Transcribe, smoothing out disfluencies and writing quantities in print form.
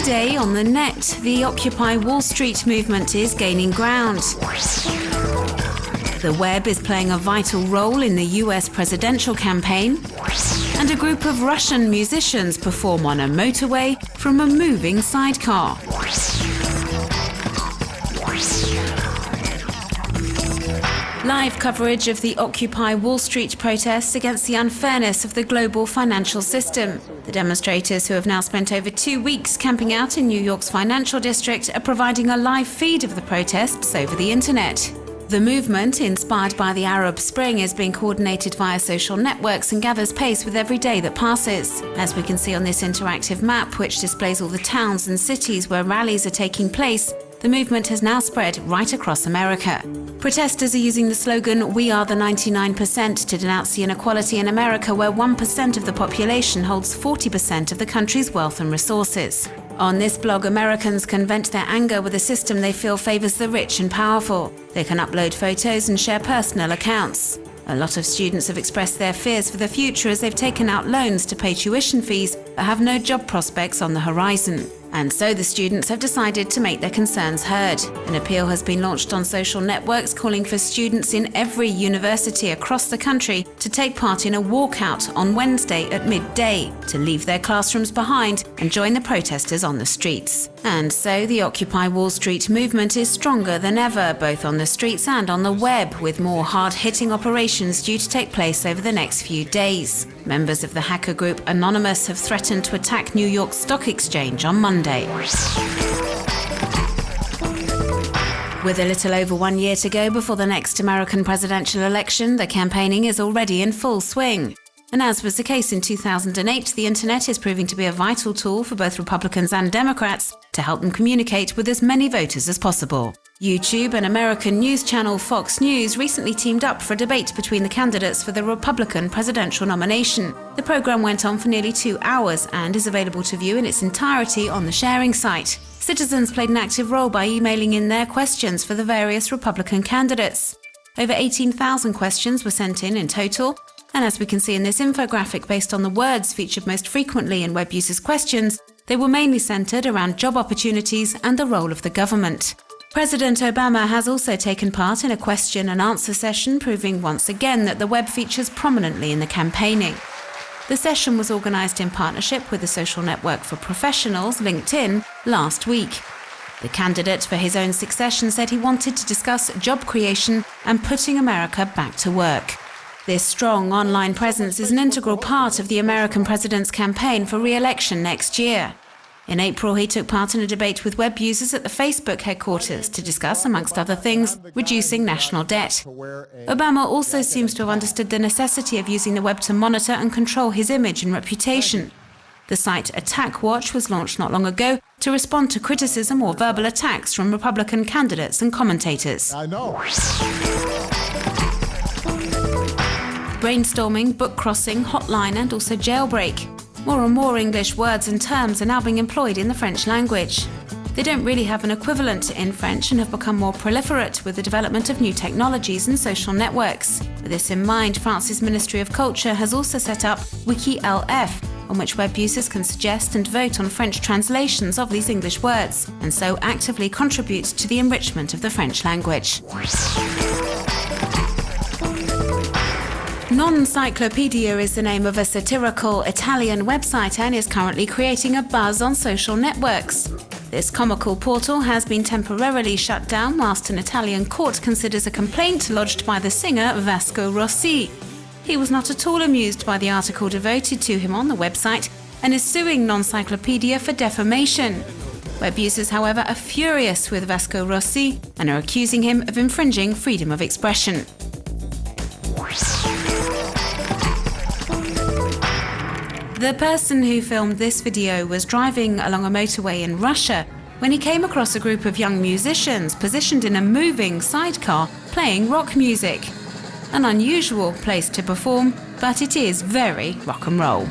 Today on the net, the Occupy Wall Street movement is gaining ground. The web is playing a vital role in the US presidential campaign. And a group of Russian musicians perform on a motorway from a moving sidecar. Live coverage of the Occupy Wall Street protests against the unfairness of the global financial system. The demonstrators, who have now spent over 2 weeks camping out in New York's financial district, are providing a live feed of the protests over the internet. The movement, inspired by the Arab Spring, is being coordinated via social networks and gathers pace with every day that passes. As we can see on this interactive map, which displays all the towns and cities where rallies are taking place, the movement has now spread right across America. Protesters are using the slogan, "We are the 99%, to denounce the inequality in America, where 1% of the population holds 40% of the country's wealth and resources. On this blog, Americans can vent their anger with a system they feel favors the rich and powerful. They can upload photos and share personal accounts. A lot of students have expressed their fears for the future as they've taken out loans to pay tuition fees but have no job prospects on the horizon. And so the students have decided to make their concerns heard. An appeal has been launched on social networks calling for students in every university across the country to take part in a walkout on Wednesday at midday, to leave their classrooms behind and join the protesters on the streets. And so the Occupy Wall Street movement is stronger than ever, both on the streets and on the web, with more hard-hitting operations due to take place over the next few days. Members of the hacker group Anonymous have threatened to attack New York's stock exchange on Monday. With a little over 1 year to go before the next American presidential election, the campaigning is already in full swing. And as was the case in 2008, the internet is proving to be a vital tool for both Republicans and Democrats to help them communicate with as many voters as possible. YouTube and American news channel Fox News recently teamed up for a debate between the candidates for the Republican presidential nomination. The program went on for nearly 2 hours and is available to view in its entirety on the sharing site. Citizens played an active role by emailing in their questions for the various Republican candidates. Over 18,000 questions were sent in total. And as we can see in this infographic, based on the words featured most frequently in web users' questions, they were mainly centered around job opportunities and the role of the government. President Obama has also taken part in a question and answer session, proving once again that the web features prominently in the campaigning. The session was organized in partnership with the social network for professionals, LinkedIn, last week. The candidate for his own succession said he wanted to discuss job creation and putting America back to work. This strong online presence is an integral part of the American president's campaign for re-election next year. In April, he took part in a debate with web users at the Facebook headquarters to discuss, amongst other things, reducing national debt. Obama also seems to have understood the necessity of using the web to monitor and control his image and reputation. The site Attack Watch was launched not long ago to respond to criticism or verbal attacks from Republican candidates and commentators. Brainstorming, book crossing, hotline and also jailbreak. More and more English words and terms are now being employed in the French language. They don't really have an equivalent in French and have become more proliferate with the development of new technologies and social networks. With this in mind, France's Ministry of Culture has also set up WikiLF, on which web users can suggest and vote on French translations of these English words, and so actively contribute to the enrichment of the French language. Non-Cyclopedia is the name of a satirical Italian website and is currently creating a buzz on social networks. This comical portal has been temporarily shut down whilst an Italian court considers a complaint lodged by the singer Vasco Rossi. He was not at all amused by the article devoted to him on the website and is suing Non-Cyclopedia for defamation. Web users, however, are furious with Vasco Rossi and are accusing him of infringing freedom of expression. The person who filmed this video was driving along a motorway in Russia when he came across a group of young musicians positioned in a moving sidecar playing rock music. An unusual place to perform, but it is very rock and roll.